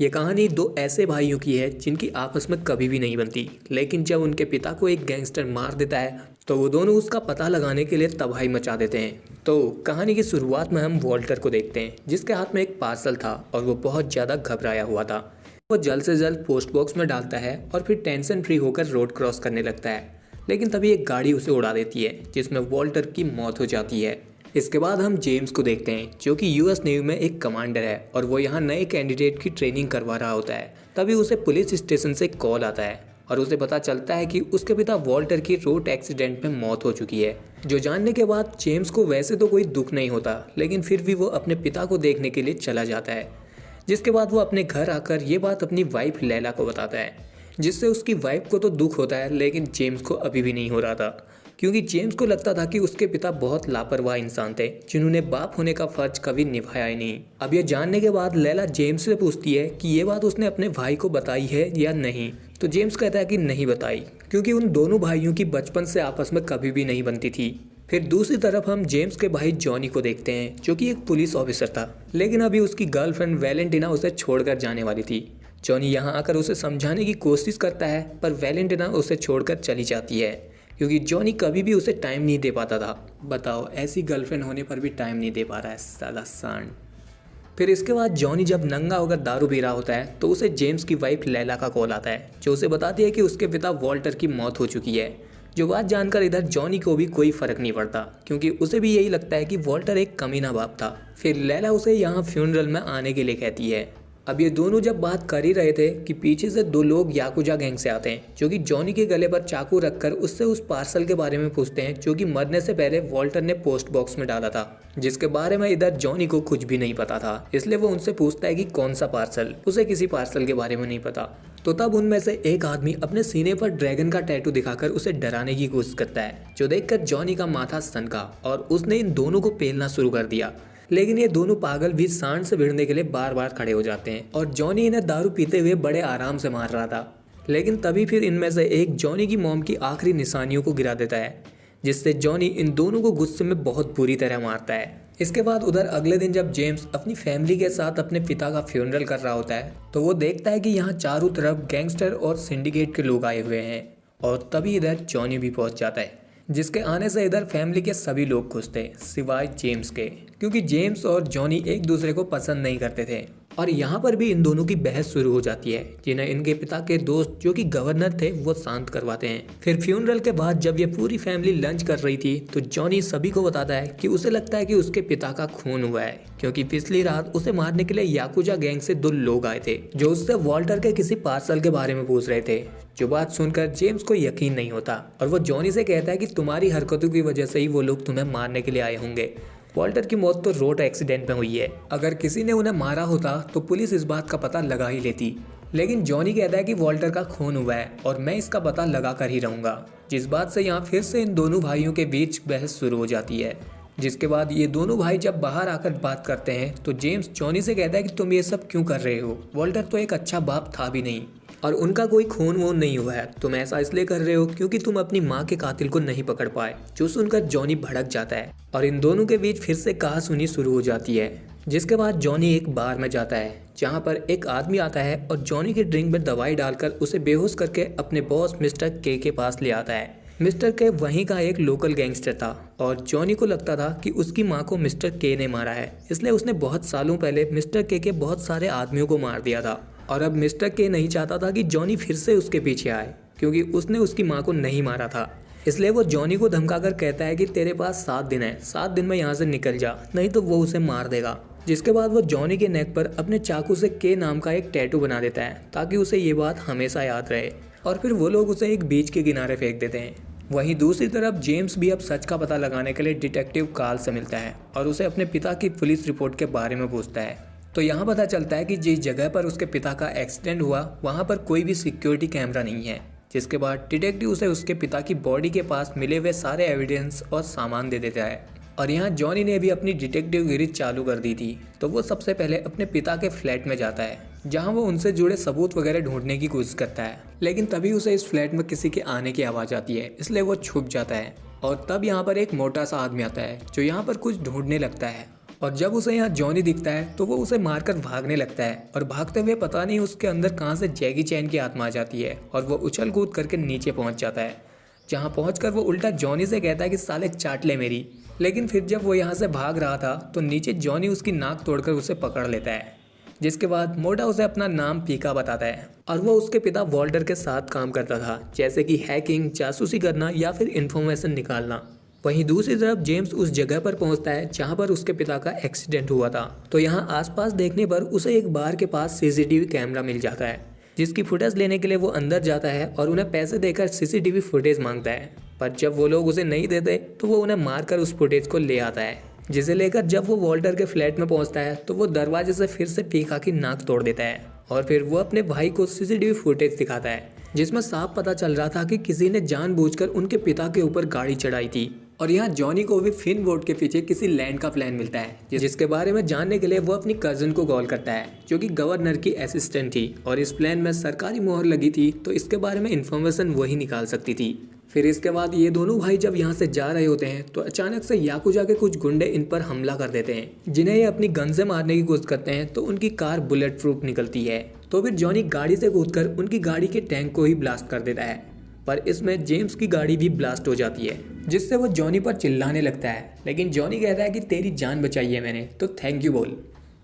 ये कहानी दो ऐसे भाइयों की है जिनकी आपस में कभी भी नहीं बनती, लेकिन जब उनके पिता को एक गैंगस्टर मार देता है तो वो दोनों उसका पता लगाने के लिए तबाही मचा देते हैं। तो कहानी की शुरुआत में हम वॉल्टर को देखते हैं, जिसके हाथ में एक पार्सल था और वो बहुत ज़्यादा घबराया हुआ था। वो जल्द से जल्द पोस्ट बॉक्स में डालता है और फिर टेंशन फ्री होकर रोड क्रॉस करने लगता है। लेकिन तभी एक गाड़ी उसे उड़ा देती है, जिसमें वॉल्टर की मौत हो जाती है। इसके बाद हम जेम्स को देखते हैं, जो कि यूएस नेवी में एक कमांडर है और वो यहाँ नए कैंडिडेट की ट्रेनिंग करवा रहा होता है। तभी उसे पुलिस स्टेशन से कॉल आता है और उसे पता चलता है कि उसके पिता वॉल्टर की रोड एक्सीडेंट में मौत हो चुकी है। जो जानने के बाद जेम्स को वैसे तो कोई दुख नहीं होता, लेकिन फिर भी वो अपने पिता को देखने के लिए चला जाता है। जिसके बाद वो अपने घर आकर ये बात अपनी वाइफ लैला को बताता है, जिससे उसकी वाइफ को तो दुख होता है, लेकिन जेम्स को अभी भी नहीं हो रहा था, क्योंकि जेम्स को लगता था कि उसके पिता बहुत लापरवाह इंसान थे, जिन्होंने बाप होने का फर्ज कभी निभाया ही नहीं। अब ये जानने के बाद लैला जेम्स से पूछती है कि ये बात उसने अपने भाई को बताई है या नहीं। तो जेम्स कहता है कि नहीं बताई, क्योंकि उन दोनों भाइयों की बचपन से आपस में कभी भी नहीं बनती थी। फिर दूसरी तरफ हम जेम्स के भाई जॉनी को देखते हैं, जो कि एक पुलिस ऑफिसर था, लेकिन अभी उसकी गर्लफ्रेंड वैलेंटिना उसे छोड़कर जाने वाली थी। जॉनी यहाँ आकर उसे समझाने की कोशिश करता है, पर वैलेंटिना उसे छोड़कर चली जाती है, क्योंकि जॉनी कभी भी उसे टाइम नहीं दे पाता था। बताओ, ऐसी गर्लफ्रेंड होने पर भी टाइम नहीं दे पा रहा है, साला सांड। फिर इसके बाद जॉनी जब नंगा होकर दारू पी रहा होता है तो उसे जेम्स की वाइफ लैला का कॉल आता है, जो उसे बताती है कि उसके पिता वॉल्टर की मौत हो चुकी है। जो बात जानकर इधर जॉनी को भी कोई फर्क नहीं पड़ता, क्योंकि उसे भी यही लगता है कि वॉल्टर एक कमीना बाप था। फिर लैला उसे यहाँ फ्यूनरल में आने के लिए कहती है। अब ये दोनों जब बात कर ही रहे थे कि पीछे से दो लोग याकुजा गैंग से आते हैं, जो कि जॉनी के गले पर चाकू रखकर उससे उस पार्सल के बारे में पूछते हैं, जो कि मरने से पहले वॉल्टर ने पोस्ट बॉक्स में डाला था, जिसके बारे में इधर जॉनी को कुछ भी नहीं पता था। इसलिए वो उनसे पूछता है कि कौन सा पार्सल। उसे किसी पार्सल के बारे में नहीं पता। तो तब उनमें से एक आदमी अपने सीने पर ड्रैगन का टैटू दिखाकर उसे डराने की कोशिश करता है, जो देखकर जॉनी का माथा सनका और उसने इन दोनों को पेलना शुरू कर दिया। लेकिन ये दोनों पागल भी सांड से भिड़ने के लिए बार बार खड़े हो जाते हैं और जॉनी इन्हें दारू पीते हुए बड़े आराम से मार रहा था। लेकिन तभी फिर इनमें से एक जॉनी की मॉम की आखिरी निशानियों को गिरा देता है, जिससे जॉनी इन दोनों को गुस्से में बहुत बुरी तरह मारता है। इसके बाद उधर अगले दिन जब जेम्स अपनी फैमिली के साथ अपने पिता का फ्यूनरल कर रहा होता है, तो वो देखता है कि यहाँ चारों तरफ गैंगस्टर और सिंडिकेट के लोग आए हुए हैं। और तभी इधर जॉनी भी पहुंच जाता है, जिसके आने से इधर फैमिली के सभी लोग खुश थे, सिवाय जेम्स के, क्योंकि जेम्स और जॉनी एक दूसरे को पसंद नहीं करते थे। और यहाँ पर भी इन दोनों की बहस शुरू हो जाती है, जिन्हें इनके पिता के दोस्त, जो कि गवर्नर थे, वो शांत करवाते हैं। फिर फ्यूनरल के बाद जब ये पूरी फैमिली लंच कर रही थी, तो जॉनी सभी को बताता है कि उसे लगता है कि उसके पिता का खून हुआ है, क्योंकि पिछली रात उसे मारने के लिए याकुजा गैंग से दो लोग आए थे, जो उससे वॉल्टर के किसी पार्सल के बारे में पूछ रहे थे। जो बात सुनकर जेम्स को यकीन नहीं होता और वो जॉनी से कहता है कि तुम्हारी हरकतों की वजह से ही वो लोग तुम्हें मारने के लिए आए होंगे। वॉल्टर की मौत तो रोड एक्सीडेंट में हुई है, अगर किसी ने उन्हें मारा होता तो पुलिस इस बात का पता लगा ही लेती। लेकिन जॉनी कहता है कि वॉल्टर का खून हुआ है और मैं इसका पता लगा कर ही रहूंगा, जिस बात से यहाँ फिर से इन दोनों भाइयों के बीच बहस शुरू हो जाती है। जिसके बाद ये दोनों भाई जब बाहर आकर बात करते हैं तो जेम्स जॉनी से कहता है कि तुम ये सब क्यों कर रहे हो, वॉल्टर तो एक अच्छा बाप था भी नहीं और उनका कोई खून वून नहीं हुआ है। तुम ऐसा इसलिए कर रहे हो क्योंकि तुम अपनी माँ के कातिल को नहीं पकड़ पाए। जो सुनकर जॉनी भड़क जाता है और इन दोनों के बीच फिर से कहासुनी शुरू हो जाती है। जिसके बाद जॉनी एक बार में जाता है, जहाँ पर एक आदमी आता है और जॉनी के ड्रिंक में दवाई डालकर उसे बेहोश करके अपने बॉस मिस्टर के पास ले आता है। मिस्टर के वहीं का एक लोकल गैंगस्टर था और जॉनी को लगता था कि उसकी माँ को मिस्टर के ने मारा है, इसलिए उसने बहुत सालों पहले मिस्टर के बहुत सारे आदमियों को मार दिया था। और अब मिस्टर के नहीं चाहता था कि जॉनी फिर से उसके पीछे आए, क्योंकि उसने उसकी माँ को नहीं मारा था। इसलिए वो जॉनी को धमकाकर कहता है कि तेरे पास 7 दिन है, 7 दिन में यहाँ से निकल जा, नहीं तो वो उसे मार देगा। जिसके बाद वो जॉनी के नेक पर अपने चाकू से के नाम का एक टैटू बना देता है, ताकि उसे ये बात हमेशा याद रहे। और फिर वो लोग उसे एक बीच के किनारे फेंक देते हैं। वहीं दूसरी तरफ जेम्स भी अब सच का पता लगाने के लिए डिटेक्टिव कार्ल से मिलता है और उसे अपने पिता की पुलिस रिपोर्ट के बारे में पूछता है। तो यहाँ पता चलता है कि जिस जगह पर उसके पिता का एक्सीडेंट हुआ वहाँ पर कोई भी सिक्योरिटी कैमरा नहीं है। जिसके बाद डिटेक्टिव उसे उसके पिता की बॉडी के पास मिले हुए सारे एविडेंस और सामान दे देता है। और यहाँ जॉनी ने भी अपनी डिटेक्टिव गिरी चालू कर दी थी, तो वो सबसे पहले अपने पिता के फ्लैट में जाता है, जहाँ वो उनसे जुड़े सबूत वगैरह ढूंढने की कोशिश करता है। लेकिन तभी उसे इस फ्लैट में किसी के आने की आवाज़ आती है, इसलिए वो छुप जाता है। और तब यहाँ पर एक मोटा सा आदमी आता है, जो यहाँ पर कुछ ढूंढने लगता है और जब उसे यहाँ जॉनी दिखता है तो वो उसे मारकर भागने लगता है और भागते हुए पता नहीं उसके अंदर कहाँ से जैकी चैन की आत्मा आ जाती है और वो उछल कूद करके नीचे पहुँच जाता है, जहाँ पहुँचकर वो उल्टा जॉनी से कहता है कि साले चाट ले मेरी। लेकिन फिर जब वो यहाँ से भाग रहा था तो नीचे जॉनी उसकी नाक तोड़कर उसे पकड़ लेता है, जिसके बाद मोटा उसे अपना नाम पीका बताता है और वो उसके पिता वॉल्टर के साथ काम करता था, जैसे कि हैकिंग, जासूसी करना या फिर इंफॉर्मेशन निकालना। वहीं दूसरी तरफ जेम्स उस जगह पर पहुंचता है जहां पर उसके पिता का एक्सीडेंट हुआ था। तो यहां आसपास देखने पर उसे एक बार के पास सीसीटीवी कैमरा मिल जाता है, जिसकी फुटेज लेने के लिए वो अंदर जाता है और उन्हें पैसे देकर सीसीटीवी फुटेज मांगता है। पर जब वो लोग उसे नहीं देते तो वो उन्हें मारकर उस फुटेज को ले आता है, जिसे लेकर जब वो वॉल्टर के फ्लैट में पहुंचता है तो वो दरवाजे से फिर से पीका की नाक तोड़ देता है और फिर वो अपने भाई को सीसीटीवी फुटेज दिखाता है, जिसमें साफ पता चल रहा था कि किसी ने जानबूझकर उनके पिता के ऊपर गाड़ी चढ़ाई थी। और यहाँ जॉनी को भी फिन बोट के पीछे किसी लैंड का प्लान मिलता है, जिसके बारे में जानने के लिए वो अपनी कजिन को कॉल करता है, जो कि गवर्नर की असिस्टेंट थी और इस प्लान में सरकारी मोहर लगी थी, तो इसके बारे में इंफॉर्मेशन वही निकाल सकती थी। फिर इसके बाद ये दोनों भाई जब यहाँ से जा रहे होते हैं तो अचानक से याकुजा के कुछ गुंडे इन पर हमला कर देते हैं, जिन्हें ये अपनी गन से मारने की कोशिश करते हैं तो उनकी कार बुलेट प्रूफ निकलती है। तो फिर जॉनी गाड़ी से कूदकर उनकी गाड़ी के टैंक को ही ब्लास्ट कर देता है, पर इसमें जेम्स की गाड़ी भी ब्लास्ट हो जाती है, जिससे वो जॉनी पर चिल्लाने लगता है। लेकिन जॉनी कहता है कि तेरी जान बचाई है मैंने, तो थैंक यू बोल।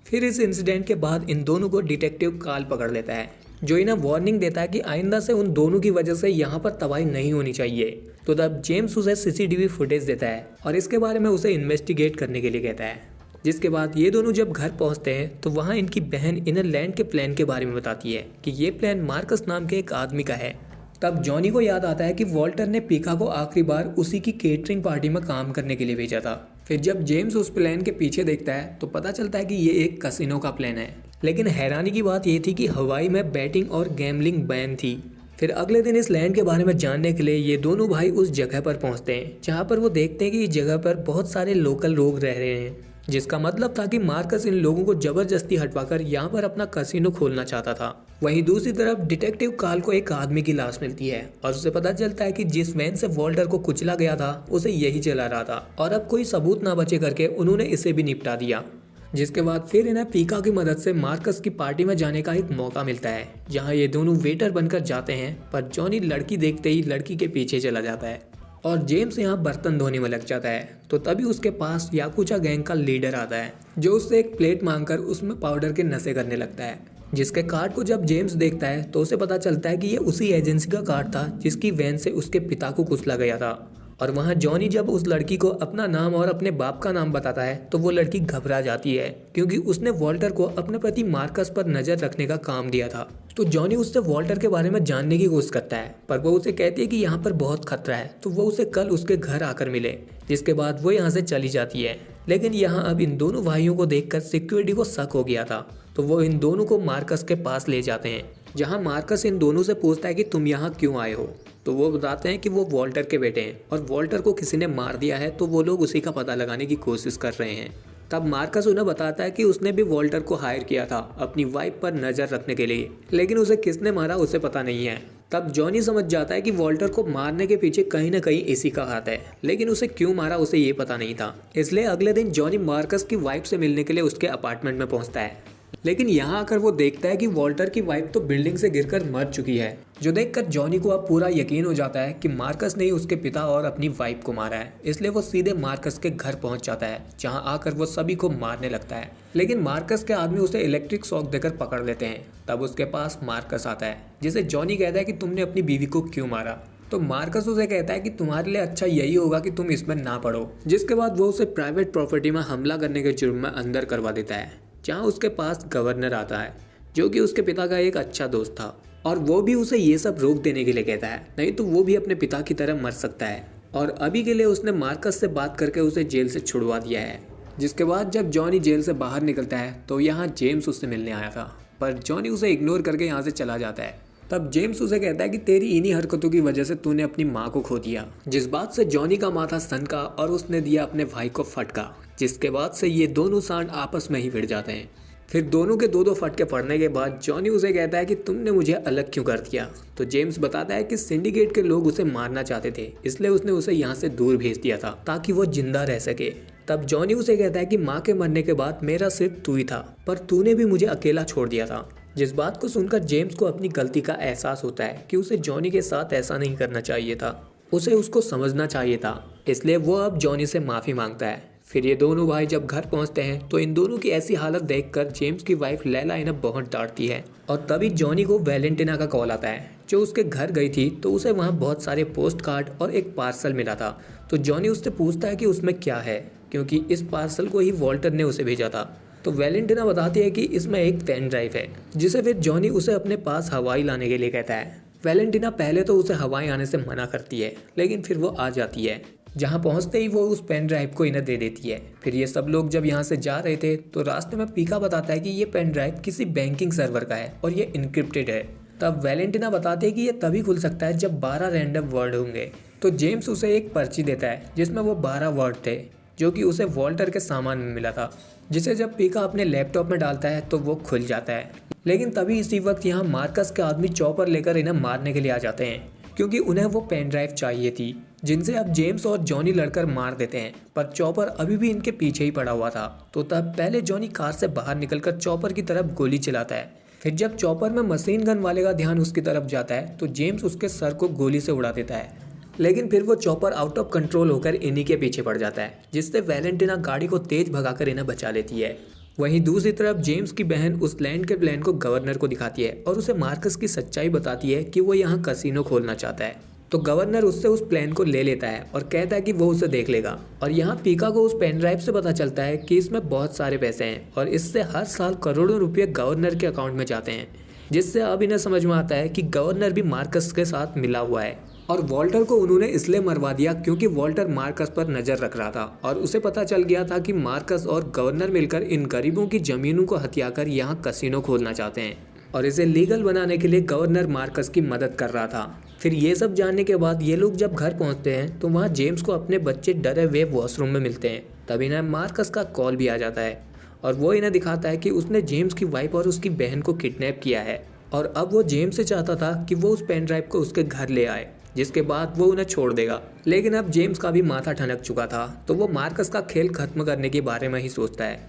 फिर इस इंसिडेंट के बाद इन दोनों को डिटेक्टिव कार्ल पकड़ लेता है, जो इन्हें वार्निंग देता है कि आइंदा से उन दोनों की वजह से यहाँ पर तबाही नहीं होनी चाहिए। तो तब जेम्स उसे सीसीटीवी फुटेज देता है और इसके बारे में उसे इन्वेस्टिगेट करने के लिए कहता है। जिसके बाद ये दोनों जब घर पहुँचते हैं तो वहाँ इनकी बहन इन्हें लैंड के प्लान के बारे में बताती है कि ये प्लान मार्कस नाम के एक आदमी का है। तब जॉनी को याद आता है कि वॉल्टर ने पीका को आखिरी बार उसी की केटरिंग पार्टी में काम करने के लिए भेजा था। फिर जब जेम्स उस प्लान के पीछे देखता है तो पता चलता है कि ये एक कसिनो का प्लान है। लेकिन हैरानी की बात ये थी कि हवाई में बैटिंग और गैम्बलिंग बैन थी। फिर अगले दिन इस लैंड के बारे में जानने के लिए ये दोनों भाई उस जगह पर पहुंचते हैं, जहां पर वो देखते हैं कि इस जगह पर बहुत सारे लोकल लोग रह रहे हैं, जिसका मतलब था कि मार्कस इन लोगों को जबरदस्ती हटवाकर यहाँ पर अपना कसिनो खोलना चाहता था। वहीं दूसरी तरफ डिटेक्टिव कार्ल को एक आदमी की लाश मिलती है और उसे पता चलता है कि जिस वैन से वॉल्टर को कुचला गया था उसे यही चला रहा था और अब कोई सबूत ना बचे करके उन्होंने इसे भी निपटा दिया। जिसके बाद फिर इन्हें पीका की मदद से मार्कस की पार्टी में जाने का एक मौका मिलता है, जहां ये दोनों वेटर बनकर जाते हैं। पर जॉनी लड़की देखते ही लड़की के पीछे चला जाता है और जेम्स यहाँ बर्तन धोने में लग जाता है। तो तभी उसके पास याकुजा गैंग का लीडर आता है, जो उससे एक प्लेट मांगकर उसमें पाउडर के नशे करने लगता है। जिसके कार्ड को जब जेम्स देखता है तो उसे पता चलता है कि ये उसी एजेंसी का कार्ड था जिसकी वैन से उसके पिता को कुचला गया था। और वहाँ जॉनी जब उस लड़की को अपना नाम और अपने बाप का नाम बताता है तो वो लड़की घबरा जाती है, क्योंकि उसने वॉल्टर को अपने पति मार्कस पर नजर रखने का काम दिया था। तो जॉनी उससे वॉल्टर के बारे में जानने की कोशिश करता है, पर वो उसे कहती है कि यहाँ पर बहुत खतरा है, तो वो उसे कल उसके घर आकर मिले। जिसके बाद वो यहाँ से चली जाती है। लेकिन यहाँ अब इन दोनों भाइयों को देखकर सिक्योरिटी को शक हो गया था, तो वो इन दोनों को मार्कस के पास ले जाते हैं, जहाँ मार्कस इन दोनों से पूछता है कि तुम यहाँ क्यों आए हो। तो वो बताते हैं कि वो वॉल्टर के बेटे हैं और वॉल्टर को किसी ने मार दिया है, तो वो लोग उसी का पता लगाने की कोशिश कर रहे हैं। तब मार्कस उन्हें बताता है कि उसने भी वॉल्टर को हायर किया था अपनी वाइफ पर नज़र रखने के लिए, लेकिन उसे किसने मारा उसे पता नहीं है। तब जॉनी समझ जाता है कि वॉल्टर को मारने के पीछे कहीं ना कहीं इसी का हाथ है, लेकिन उसे क्यों मारा उसे ये पता नहीं था। इसलिए अगले दिन जॉनी मार्कस की वाइफ से मिलने के लिए उसके अपार्टमेंट में पहुंचता है। लेकिन यहाँ आकर वो देखता है कि वॉल्टर की वाइफ तो बिल्डिंग से गिरकर मर चुकी है, जो देखकर जॉनी को अब पूरा यकीन हो जाता है कि मार्कस ने ही उसके पिता और अपनी वाइफ को मारा है। इसलिए वो सीधे मार्कस के घर पहुंच जाता है, जहां आकर वो सभी को मारने लगता है। लेकिन मार्कस के आदमी उसे इलेक्ट्रिक शॉक देकर पकड़ लेते हैं। तब उसके पास मार्कस आता है, जिसे जॉनी कहता है कि तुमने अपनी बीवी को क्यों मारा। तो मार्कस उसे कहता है कि तुम्हारे लिए अच्छा यही होगा कि तुम इसमें ना पड़ो। जिसके बाद वो उसे प्राइवेट प्रॉपर्टी में हमला करने के जुर्म में अंदर करवा देता है, जहाँ उसके पास गवर्नर आता है, जो कि उसके पिता का एक अच्छा दोस्त था, और वो भी उसे ये सब रोक देने के लिए कहता है, नहीं तो वो भी अपने पिता की तरह मर सकता है। और अभी के लिए उसने मार्कस से बात करके उसे जेल से छुड़वा दिया है। जिसके बाद जब जॉनी जेल से बाहर निकलता है तो यहाँ जेम्स उससे मिलने आया था, पर जॉनी उसे इग्नोर करके यहाँ से चला जाता है। तब जेम्स उसे कहता है कि तेरी इन्हीं हरकतों की वजह से तूने अपनी माँ को खो दिया, जिस बात से जॉनी का माथा सनका और उसने दिया अपने भाई को फटका। जिसके बाद से ये दोनों सांड आपस में ही भिड़ जाते हैं। फिर दोनों के दो फटके पड़ने के बाद जॉनी उसे कहता है कि तुमने मुझे अलग क्यों कर दिया। तो जेम्स बताता है कि सिंडिकेट के लोग उसे मारना चाहते थे, इसलिए उसने उसे यहाँ से दूर भेज दिया था ताकि वो जिंदा रह सके। तब जॉनी उसे कहता है कि माँ के मरने के बाद मेरा सिर्फ तू ही था, पर तूने भी मुझे अकेला छोड़ दिया था। जिस बात को सुनकर जेम्स को अपनी गलती का एहसास होता है कि उसे जॉनी के साथ ऐसा नहीं करना चाहिए था, उसे उसको समझना चाहिए था। इसलिए वो अब जॉनी से माफ़ी मांगता है। फिर ये दोनों भाई जब घर पहुंचते हैं तो इन दोनों की ऐसी हालत देखकर जेम्स की वाइफ लैला इन्हें बहुत डांटती है। और तभी जॉनी को वैलेंटिना का कॉल आता है, जो उसके घर गई थी तो उसे वहाँ बहुत सारे पोस्ट कार्ड और एक पार्सल मिला था। तो जॉनी उससे पूछता है कि उसमें क्या है, क्योंकि इस पार्सल को ही वॉल्टर ने उसे भेजा था। तो वैलेंटिना बताती है कि इसमें एक पेन ड्राइव है, जिसे फिर जॉनी उसे अपने पास हवाई लाने के लिए कहता है। वैलेंटिना पहले तो उसे हवाई आने से मना करती है, लेकिन फिर वो आ जाती है। जहाँ पहुँचते ही वो उस पेन ड्राइव को इन्हें दे देती है। फिर ये सब लोग जब यहाँ से जा रहे थे तो रास्ते में पीका बताता है कि ये पेन ड्राइव किसी बैंकिंग सर्वर का है और ये इनक्रिप्टेड है। तब वैलेंटिना बताती है कि ये तभी खुल सकता है जब 12 रैंडम वर्ड होंगे। तो जेम्स उसे एक पर्ची देता है जिसमें वो 12 वर्ड थे, जो कि उसे वॉल्टर के सामान में मिला था, जिसे जब पीका अपने लैपटॉप में डालता है तो वो खुल जाता है। लेकिन तभी इसी वक्त यहाँ मार्कस के आदमी चॉपर लेकर इन्हें मारने के लिए आ जाते हैं, क्योंकि उन्हें वो पेन ड्राइव चाहिए थी, जिनसे अब जेम्स और जॉनी लड़कर मार देते हैं। पर चॉपर अभी भी इनके पीछे ही पड़ा हुआ था। तो तब पहले जॉनी कार से बाहर निकलकर चॉपर की तरफ गोली चलाता है। फिर जब चॉपर में मशीन गन वाले का ध्यान उसकी तरफ जाता है तो जेम्स उसके सर को गोली से उड़ा देता है। लेकिन फिर वो चॉपर आउट ऑफ कंट्रोल होकर इन्हीं के पीछे पड़ जाता है, जिससे वैलेंटिना गाड़ी को तेज भगाकर इन्हें बचा लेती है। वहीं दूसरी तरफ जेम्स की बहन उस लैंड के प्लान को गवर्नर को दिखाती है और उसे मार्कस की सच्चाई बताती है कि वो यहाँ कसिनो खोलना चाहता है। तो गवर्नर उससे उस प्लान को ले लेता है और कहता है कि वो उसे देख लेगा। और यहाँ पीका को उस पेन ड्राइव से पता चलता है कि इसमें बहुत सारे पैसे हैं और इससे हर साल करोड़ों रुपये गवर्नर के अकाउंट में जाते हैं, जिससे अब इन्हें समझ में आता है कि गवर्नर भी मार्कस के साथ मिला हुआ है। और वॉल्टर को उन्होंने इसलिए मरवा दिया क्योंकि वॉल्टर मार्कस पर नज़र रख रहा था और उसे पता चल गया था कि मार्कस और गवर्नर मिलकर इन गरीबों की ज़मीनों को हथिया कर यहाँ कसिनो खोलना चाहते हैं और इसे लीगल बनाने के लिए गवर्नर मार्कस की मदद कर रहा था। फिर ये सब जानने के बाद ये लोग जब घर पहुँचते हैं तो वहाँ जेम्स को अपने बच्चे डरे हुए वॉशरूम में मिलते हैं। तब इन्हें मार्कस का कॉल भी आ जाता है और वो इन्हें दिखाता है कि उसने जेम्स की वाइफ और उसकी बहन को किडनैप किया है और अब वो जेम्स से चाहता था कि वो उस पेन ड्राइव को उसके घर ले आए, जिसके बाद वो उन्हें छोड़ देगा। लेकिन अब जेम्स का भी माथा ठनक चुका था, तो वो मार्कस का खेल खत्म करने के बारे में ही सोचता है।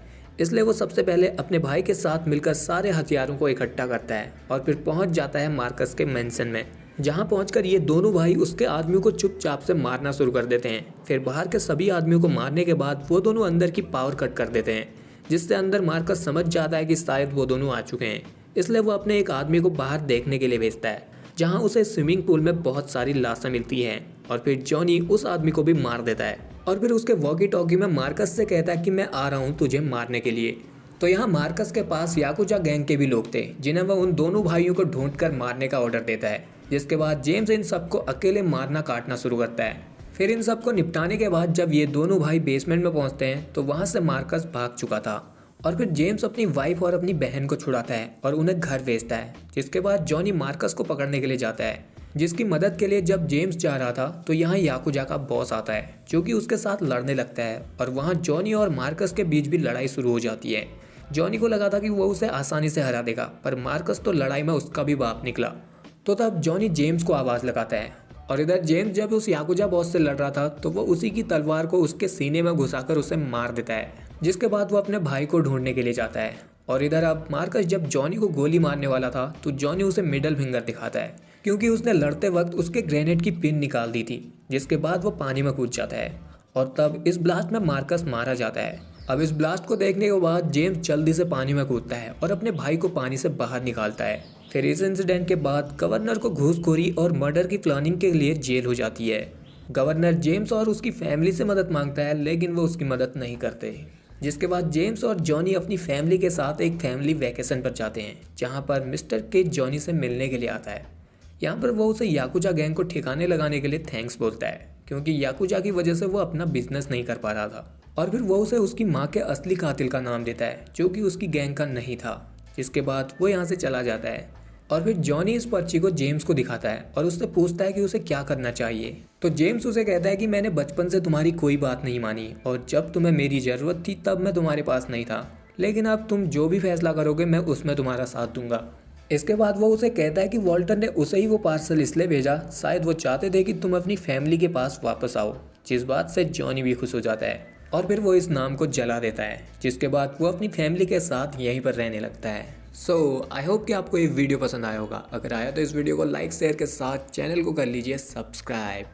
इसलिए वो सबसे पहले अपने भाई के साथ मिलकर सारे हथियारों को इकट्ठा करता है और फिर पहुंच जाता है मार्कस के मेंशन में, जहां पहुंचकर ये दोनों भाई उसके आदमियों को चुपचाप से मारना शुरू कर देते हैं। फिर बाहर के सभी आदमियों को मारने के बाद वो दोनों अंदर की पावर कट कर देते हैं, जिससे अंदर मार्कस समझ जाता है कि शायद वो दोनों आ चुके हैं। इसलिए वो अपने एक आदमी को बाहर देखने के लिए भेजता है, जहां उसे स्विमिंग पूल में बहुत सारी लाशें मिलती हैं और फिर जॉनी उस आदमी को भी मार देता है और फिर उसके वॉकी टॉकी में मार्कस से कहता है कि मैं आ रहा हूं तुझे मारने के लिए। तो यहाँ मार्कस के पास याकुजा गैंग के भी लोग थे, जिन्हें वह उन दोनों भाइयों को ढूंढकर मारने का ऑर्डर देता है, जिसके बाद जेम्स इन सबको अकेले मारना काटना शुरू करता है। फिर इन सबको निपटाने के बाद जब ये दोनों भाई बेसमेंट में पहुंचते हैं तो वहाँ से मार्कस भाग चुका था और फिर जेम्स अपनी वाइफ और अपनी बहन को छुड़ाता है और उन्हें घर भेजता है। जिसके बाद जॉनी मार्कस को पकड़ने के लिए जाता है, जिसकी मदद के लिए जब जेम्स जा रहा था तो यहाँ याकुजा का बॉस आता है, जो कि उसके साथ लड़ने लगता है और वहाँ जॉनी और मार्कस के बीच भी लड़ाई शुरू हो जाती है। जॉनी को लगा था कि वो उसे आसानी से हरा देगा, पर मार्कस तो लड़ाई में उसका भी बाप निकला। तो तब जॉनी जेम्स को आवाज़ लगाता है और इधर जेम्स जब उस याकुजा बॉस से लड़ रहा था तो वो उसी की तलवार को उसके सीने में घुसाकर उसे मार देता है, जिसके बाद वो अपने भाई को ढूंढने के लिए जाता है। और इधर अब मार्कस जब जॉनी को गोली मारने वाला था तो जॉनी उसे मिडल फिंगर दिखाता है, क्योंकि उसने लड़ते वक्त उसके ग्रेनेड की पिन निकाल दी थी। जिसके बाद वो पानी में कूद जाता है और तब इस ब्लास्ट में मार्कस मारा जाता है। अब इस ब्लास्ट को देखने के बाद जेम्स जल्दी से पानी में कूदता है और अपने भाई को पानी से बाहर निकालता है। फिर इस इंसिडेंट के बाद गवर्नर को घूसखोरी और मर्डर की प्लानिंग के लिए जेल हो जाती है। गवर्नर जेम्स और उसकी फैमिली से मदद मांगता है, लेकिन वो उसकी मदद नहीं करते। जिसके बाद जेम्स और जॉनी अपनी फैमिली के साथ एक फैमिली वैकेशन पर जाते हैं, जहां पर मिस्टर के जॉनी से मिलने के लिए आता है। यहाँ पर वो उसे याकुजा गैंग को ठिकाने लगाने के लिए थैंक्स बोलता है, क्योंकि याकुजा की वजह से वो अपना बिजनेस नहीं कर पा रहा था। और फिर वो उसे उसकी माँ के असली कातिल का नाम देता है, जो कि उसकी गैंग का नहीं था। जिसके बाद वो यहाँ से चला जाता है और फिर जॉनी इस पर्ची को जेम्स को दिखाता है और उससे पूछता है कि उसे क्या करना चाहिए। तो जेम्स उसे कहता है कि मैंने बचपन से तुम्हारी कोई बात नहीं मानी और जब तुम्हें मेरी ज़रूरत थी तब मैं तुम्हारे पास नहीं था, लेकिन अब तुम जो भी फैसला करोगे मैं उसमें तुम्हारा साथ दूंगा। इसके बाद वो उसे कहता है कि वॉल्टर ने उसे ही वो पार्सल इसलिए भेजा, शायद वो चाहते थे कि तुम अपनी फैमिली के पास वापस आओ। जिस बात से जॉनी भी खुश हो जाता है। और फिर वो इस नाम को जला देता है, जिसके बाद वो अपनी फैमिली के साथ यहीं पर रहने लगता है। सो आई होप कि आपको ये वीडियो पसंद आया होगा। अगर आया तो इस वीडियो को लाइक शेयर के साथ चैनल को कर लीजिए सब्सक्राइब।